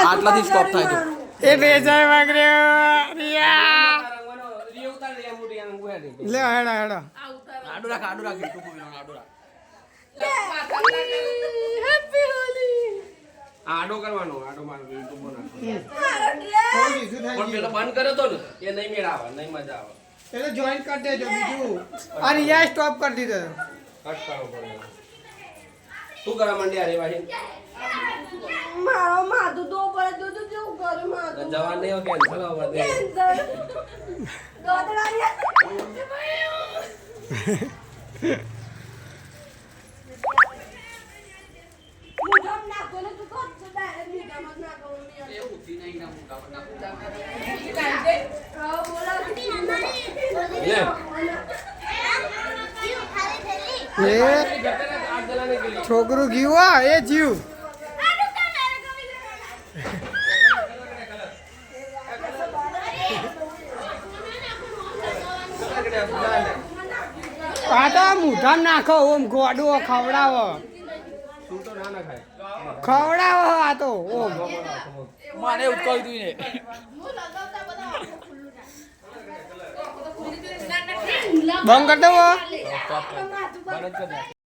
આટલાથી stop થાય તો એટલે જય વાગરે રિયા લે હેડા હેડા આડું રાખ ટૂંકું વિરામ આડું રાખ હેપી હોલી આડો કરવાનો આડો મારો યુટ્યુબ બનાવવાનો થઈ પણ પેલો બંધ કર્યો તો ને એ નહીં મેળ આવે નહીં મજા આવે એટલે જોઈન કરી દેજો બીજું આ રિયા સ્ટોપ કરી દીધો કટ કરો પડે શું કરવા માંડ્યા રે ભાઈ મારો માથું તો પર દૂધ જેવું કરે માથું જવાન નહીં હોય કેન્સલ આવવા દે દોતરાયા મુઠમ નાખો ને તું કોણ છે ડાયરેક્ટ મીઠામાં નાખો એ ઉઠી નહીં ના મોટા બોલા એ છોકરું ગયું આ એ જીવ આ તો મુઠામ નાખો ઓમ ગોડો ખવડાવો ખવડાવો આ તો ઓમ મને એવું કહી દઉં ને બંધ કરી દો બંધ કરી દે